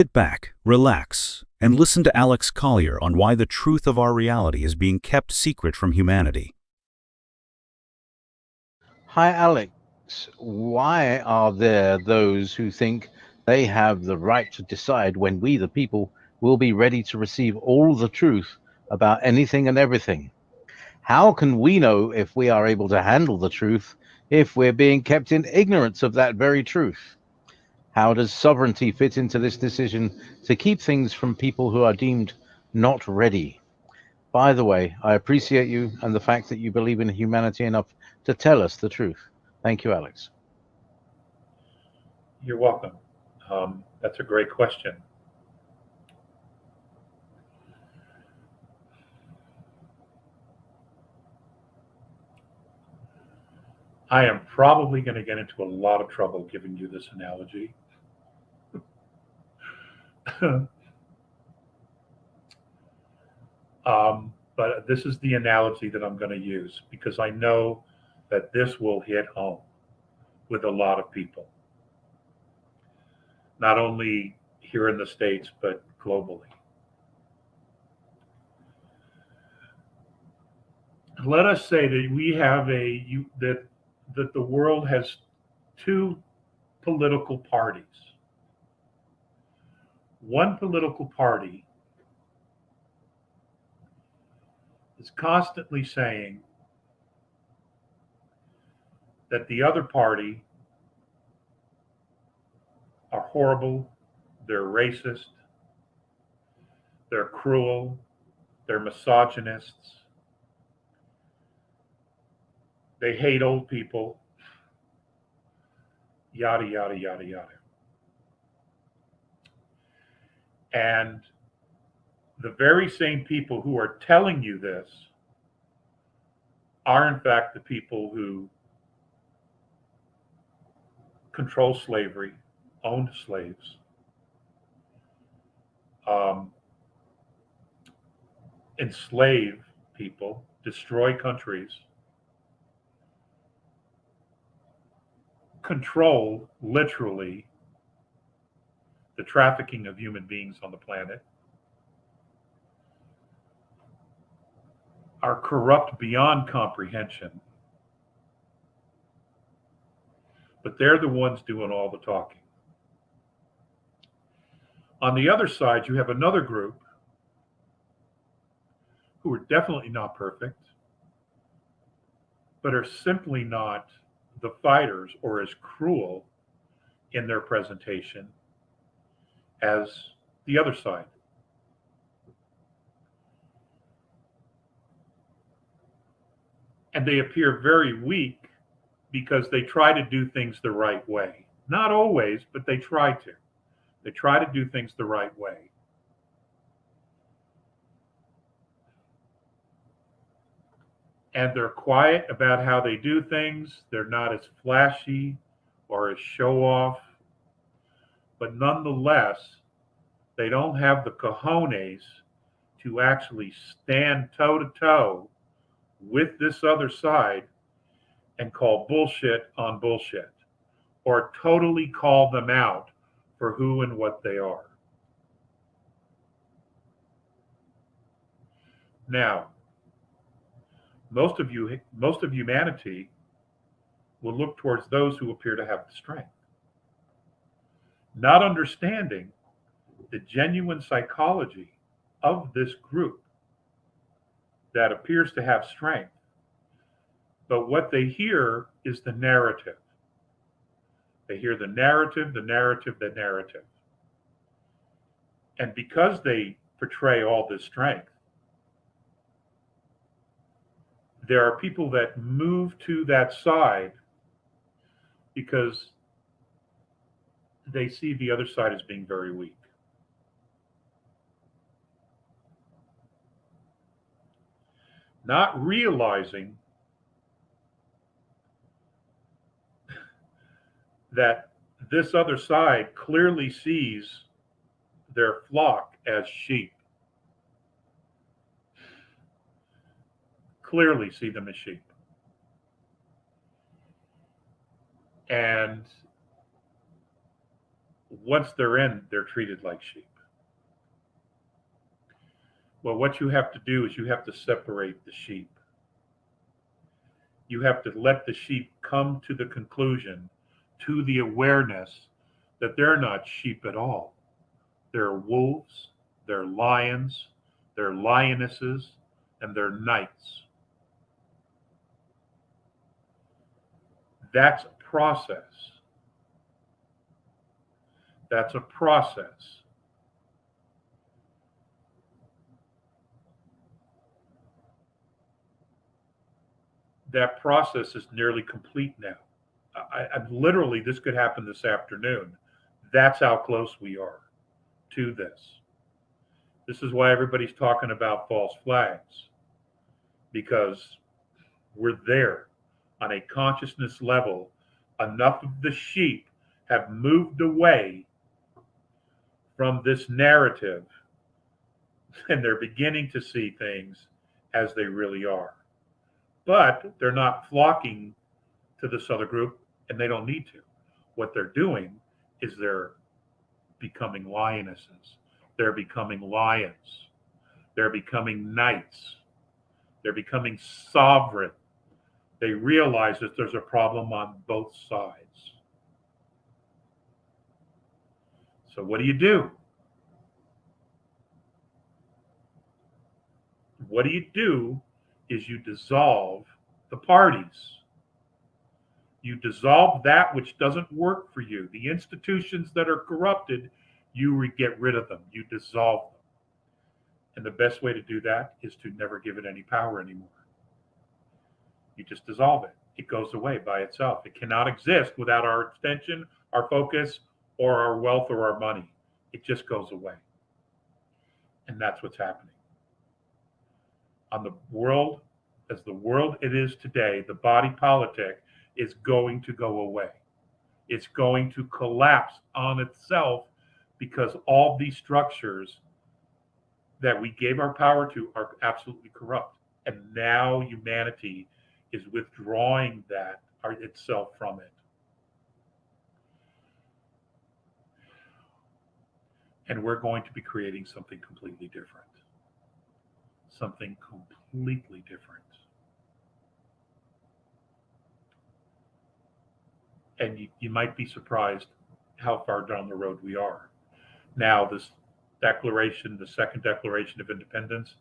Sit back, relax, and listen to Alex Collier on why the truth of our reality is being kept secret from humanity. Hi, Alex. Why are there those who think they have the right to decide when we, the people, will be ready to receive all the truth about anything and everything? How can we know if we are able to handle the truth if we're being kept in ignorance of that very truth? How does sovereignty fit into this decision to keep things from people who are deemed not ready? By the way, I appreciate you and the fact that you believe in humanity enough to tell us the truth. Thank you, Alex. You're welcome. That's a great question. I am probably going to get into a lot of trouble giving you this analogy. But this is the analogy that I'm going to use because I know that this will hit home with a lot of people, not only here in the States, but globally. Let us say that we have that the world has two political parties. One political party is constantly saying that the other party are horrible, they're racist, they're cruel, they're misogynists, they hate old people, yada, yada, yada, yada. And the very same people who are telling you this are, in fact, the people who control slavery, owned slaves, um, enslave people, destroy countries, control literally the trafficking of human beings on the planet, are corrupt beyond comprehension, but they're the ones doing all the talking. On the other side, you have another group who are definitely not perfect, but are simply not the fighters or as cruel in their presentation as the other side. And they appear very weak because they try to do things the right way. Not always, but they try to. They try to do things the right way. And they're quiet about how they do things. They're not as flashy or as show off. But nonetheless, they don't have the cojones to actually stand toe to toe with this other side and call bullshit on bullshit or totally call them out for who and what they are. Now, most of humanity will look towards those who appear to have the strength, not understanding the genuine psychology of this group that appears to have strength. But what they hear is the narrative. They hear the narrative, the narrative, the narrative. And because they portray all this strength, there are people that move to that side because they see the other side as being very weak. Not realizing that this other side clearly sees their flock as sheep. Clearly see them as sheep. And once they're in, they're treated like sheep. Well, what you have to do is you have to separate the sheep. You have to let the sheep come to the conclusion, to the awareness that they're not sheep at all. They're wolves, they're lions, they're lionesses, and they're knights. That's a process. That's a process. That process is nearly complete now. I'm literally, this could happen this afternoon. That's how close we are to this. This is why everybody's talking about false flags, because we're there on a consciousness level. Enough of the sheep have moved away from this narrative, and they're beginning to see things as they really are. But they're not flocking to this other group, and they don't need to. What they're doing is they're becoming lionesses. They're becoming lions. They're becoming knights. They're becoming sovereign. They realize that there's a problem on both sides. So what do you do? What do is you dissolve the parties. You dissolve that which doesn't work for you. The institutions that are corrupted, you get rid of them. You dissolve them. And the best way to do that is to never give it any power anymore. You just dissolve it. It goes away by itself. It cannot exist without our attention, our focus, or our wealth or our money. It just goes away. And that's what's happening. On the world, as the world it is today, the body politic is going to go away. It's going to collapse on itself because all these structures that we gave our power to are absolutely corrupt. And now humanity is withdrawing that itself from it. And we're going to be creating something completely different. Something completely different. And you might be surprised how far down the road we are. Now, this declaration, the second Declaration of Independence,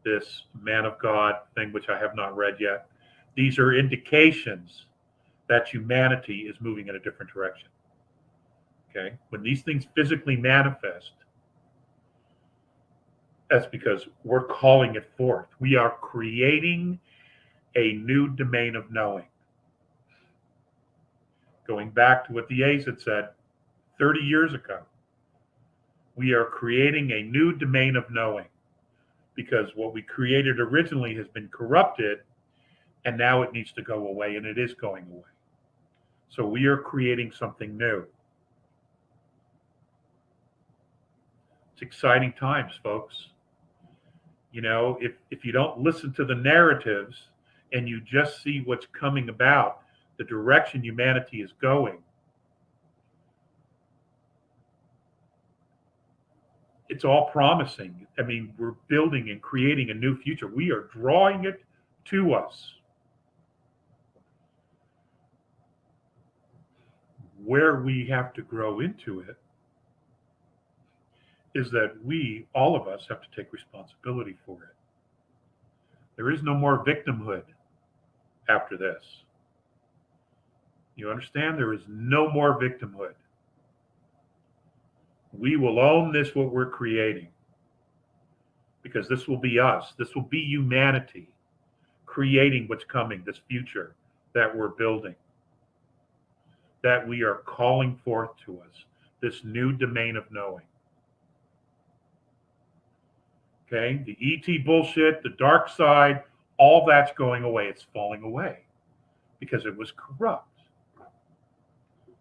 this man of God thing, which I have not read yet, these are indications that humanity is moving in a different direction. Okay? When these things physically manifest, that's because we're calling it forth. We are creating a new domain of knowing. Going back to what the A's had said 30 years ago, we are creating a new domain of knowing because what we created originally has been corrupted and now it needs to go away, and it is going away. So we are creating something new. It's exciting times, folks. You know, if you don't listen to the narratives and you just see what's coming about, the direction humanity is going, it's all promising. I mean, we're building and creating a new future. We are drawing it to us. Where we have to grow into it is that we, all of us, have to take responsibility for it. There is no more victimhood after this. You understand? There is no more victimhood. We will own this, what we're creating, because this will be us. This will be humanity creating what's coming, this future that we're building, that we are calling forth to us, this new domain of knowing. Okay? The ET bullshit, the dark side, all that's going away. It's falling away because it was corrupt.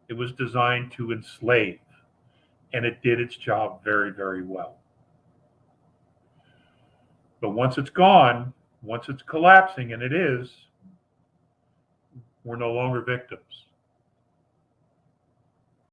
It was designed to enslave, and it did its job very, very well. But once it's gone, once it's collapsing, and it is, we're no longer victims.